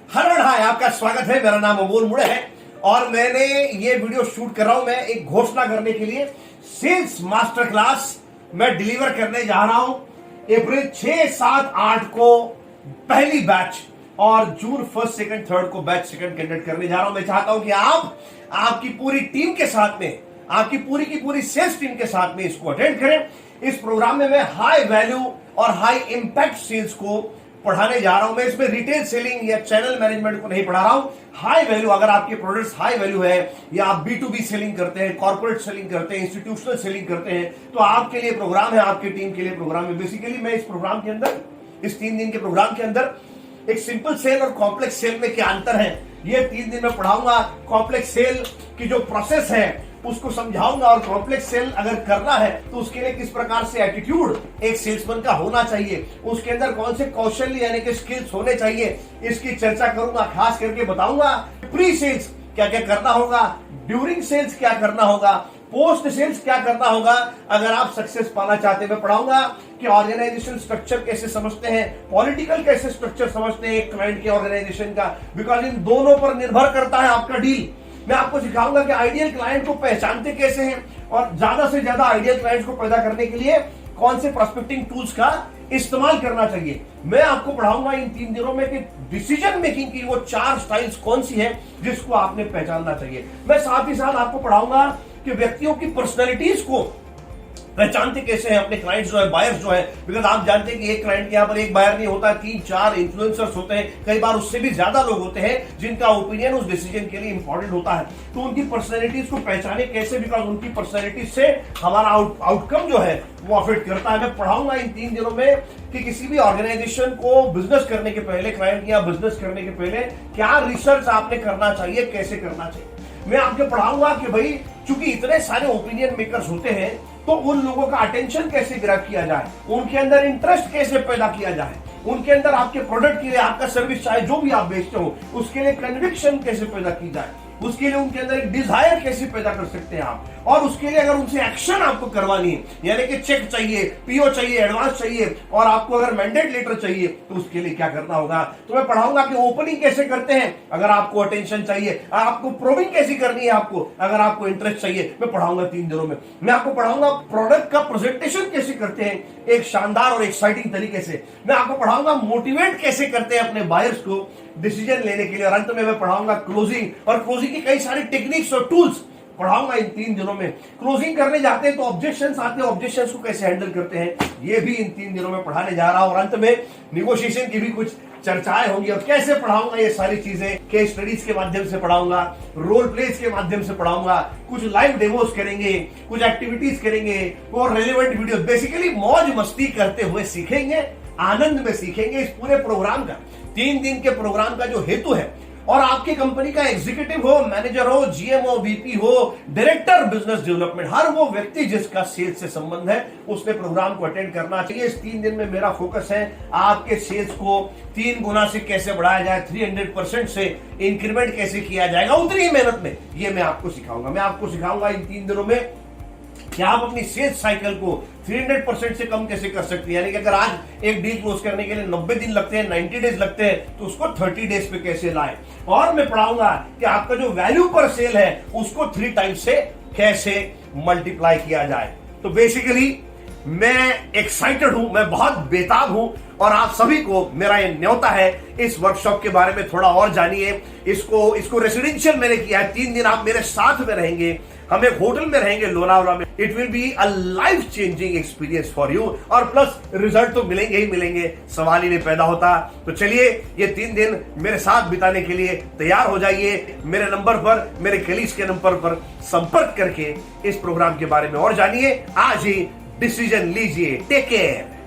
हर हाय, आपका स्वागत है। मेरा नाम अमोल मुळे है और मैंने ये वीडियो शूट कर रहा हूं। मैं एक घोषणा करने के लिए सेल्स मास्टर क्लास मैं डिलीवर करने जा रहा हूं अप्रैल 6, 7, 8 को पहली बैच और जून 1, 2, 3 को बैच सेकंड कंडक्ट करने जा रहा हूं। मैं चाहता हूं कि आप आपकी पूरी टीम के साथ में, आपकी पूरी की पूरी सेल्स टीम के साथ में इसको अटेंड करें। इस प्रोग्राम में मैं हाई वैल्यू और हाई इंपैक्ट सेल्स को पढ़ाने जा रहा हूं। मैं इसमें रिटेल सेलिंग या चैनल मैनेजमेंट को नहीं पढ़ा रहा हूं। हाई वैल्यू, अगर आपके प्रोडक्ट्स हाई वैल्यू है या आप B2B सेलिंग करते हैं, कॉर्पोरेट सेलिंग करते हैं, इंस्टीट्यूशनल सेलिंग करते हैं, तो आपके लिए प्रोग्राम है, आपकी टीम के लिए प्रोग्राम है। बेसिकली मैं इस प्रोग्राम के अंदर, इस 3 दिन के प्रोग्राम के अंदर एक सिंपल सेल और कॉम्प्लेक्स सेल में क्या अंतर है, ये 3 दिन में पढ़ाऊंगा। कॉम्प्लेक्स सेल की जो प्रोसेस है उसको समझाऊंगा और कॉम्प्लेक्स सेल अगर करना है तो उसके लिए किस प्रकार से एटीट्यूड एक सेल्समैन का होना चाहिए, उसके अंदर कौन से कौशल यानी कि स्किल्स होने चाहिए, इसकी चर्चा करूंगा। खास करके बताऊंगा प्री सेल्स क्या क्या करना होगा, ड्यूरिंग सेल्स क्या करना होगा, पोस्ट सेल्स क्या करना होगा अगर आप सक्सेस पाना चाहते हैं। मैं पढ़ाऊंगा कि ऑर्गेनाइजेशन स्ट्रक्चर कैसे समझते हैं, पॉलिटिकल कैसे स्ट्रक्चर समझते हैं एक क्लाइंट के ऑर्गेनाइजेशन का, बिकॉज इन दोनों पर निर्भर करता है आपका डील। मैं आपको सिखाऊंगा कि आइडियल क्लाइंट को पहचानते कैसे हैं और ज्यादा से ज्यादा आइडियल क्लाइंट्स को पैदा करने के लिए कौन से प्रोस्पेक्टिंग टूल्स का इस्तेमाल करना चाहिए। मैं आपको पढ़ाऊंगा इन 3 दिनों में कि डिसीजन मेकिंग की वो 4 स्टाइल्स कौन सी है जिसको आपने पहचानना चाहिए। मैं साथ ही साथ आपको पढ़ाऊंगा कि व्यक्तियों की पर्सनैलिटीज को पहचानते कैसे हैं अपने क्लाइंट्स जो है, बायर्स जो है। बिकॉज आप जानते हैं कि एक क्लाइंट के यहाँ पर एक बायर नहीं होता, 3-4 इन्फ्लुएंसर्स होते हैं, कई बार उससे भी ज्यादा लोग होते हैं जिनका ओपिनियन उस डिसीजन के लिए इंपॉर्टेंट होता है। तो उनकी पर्सनैलिटीज को पहचाने कैसे, बिकॉज उनकी पर्सनैलिटीज से हमारा आउटकम जो है वो अफेक्ट करता है। मैं पढ़ाऊंगा इन 3 दिनों में कि किसी भी ऑर्गेनाइजेशन को बिजनेस करने के पहले, क्लाइंट के यहाँ बिजनेस करने के पहले क्या रिसर्च आपने करना चाहिए, कैसे करना चाहिए। मैं आपको पढ़ाऊंगा कि भाई चूंकि इतने सारे ओपिनियन मेकर्स होते हैं तो उन लोगों का अटेंशन कैसे ग्रैब किया जाए, उनके अंदर इंटरेस्ट कैसे पैदा किया जाए, उनके अंदर आपके प्रोडक्ट के लिए, आपका सर्विस चाहे जो भी आप बेचते हो उसके लिए कन्विक्शन कैसे पैदा की जाए, उसके लिए उनके अंदर एक डिजायर कैसे पैदा कर सकते हैं आप। और उसके लिए अगर उनसे एक्शन आपको करवानी है, यानी कि चेक चाहिए, पीओ चाहिए, एडवांस चाहिए और आपको अगर मैंडेट लेटर चाहिए तो उसके लिए क्या करना होगा। तो मैं पढ़ाऊंगा कि ओपनिंग कैसे करते हैं अगर आपको अटेंशन चाहिए, आपको प्रोविंग कैसी करनी है आपको अगर आपको इंटरेस्ट चाहिए। मैं पढ़ाऊंगा 3 दिनों में। मैं आपको पढ़ाऊंगा प्रोडक्ट का प्रेजेंटेशन कैसे करते हैं एक शानदार और एक्साइटिंग तरीके से। मैं आपको पढ़ाऊंगा मोटिवेट कैसे करते हैं अपने बायर्स को डिसीजन लेने के लिए। और अंत में मैं पढ़ाऊंगा क्लोजिंग, और क्लोजिंग की कई सारी टेक्निक्स और टूल्स पढ़ाऊंगा इन 3 दिनों में। क्लोजिंग करने जाते हैं तो ऑब्जेक्शंस आते हैं, ऑब्जेक्शंस को कैसे हैंडल करते हैं ये भी इन 3 दिनों में पढ़ाने जा रहा हूं। और अंत में निगोशिएशन की भी कुछ चर्चाएं होंगी और कैसे पढ़ाऊंगा ये सारी चीजें, केस स्टडीज के माध्यम से पढ़ाऊंगा, रोल प्लेस के माध्यम से पढ़ाऊंगा, कुछ लाइव डेमोस करेंगे, कुछ एक्टिविटीज करेंगे और रेलेवेंट वीडियो। बेसिकली मौज मस्ती करते हुए सीखेंगे, आनंद में सीखेंगे। इस पूरे प्रोग्राम का, 3 दिन के प्रोग्राम का जो हेतु है, और आपकी कंपनी का एग्जीक्यूटिव हो, मैनेजर हो, GM हो, VP हो, डायरेक्टर बिजनेस डेवलपमेंट, हर वो व्यक्ति जिसका सेल्स से संबंध है उसने प्रोग्राम को अटेंड करना चाहिए। इस 3 दिन में मेरा फोकस है आपके सेल्स को 3 गुना से कैसे बढ़ाया जाए, 300% से इंक्रीमेंट कैसे किया जाएगा उतनी ही मेहनत में, ये मैं आपको सिखाऊंगा। मैं आपको सिखाऊंगा इन 3 दिनों में कि आप अपनी सेल्स साइकिल को 300% से कम कैसे कर सकते हैं। यानी कि अगर आज एक डील क्लोज करने के लिए 90 दिन लगते हैं, 90 डेज लगते हैं, तो उसको 30 डेज पे कैसे लाएं। और मैं पढ़ाऊंगा कि आपका जो वैल्यू पर सेल है उसको 3 टाइम्स से कैसे मल्टीप्लाई किया जाए। तो बेसिकली मैं एक्साइटेड हूं, मैं बहुत बेताब हूं और आप सभी को मेरा ये न्योता है इस वर्कशॉप के बारे में थोड़ा और जानिए। इसको रेसिडेंशियल मैंने किया है, 3 दिन आप मेरे साथ में रहेंगे, हम एक होटल में रहेंगे लोनावला में। It will be a life changing experience for you और प्लस रिजल्ट तो मिलेंगे ही मिलेंगे, सवाल ही नहीं पैदा होता। तो चलिए ये 3 दिन मेरे साथ बिताने के लिए तैयार हो जाइए। मेरे नंबर पर, मेरे कलीग्स के नंबर पर संपर्क करके इस प्रोग्राम के बारे में और जानिए। आज ही डिसीजन लीजिए। Take care.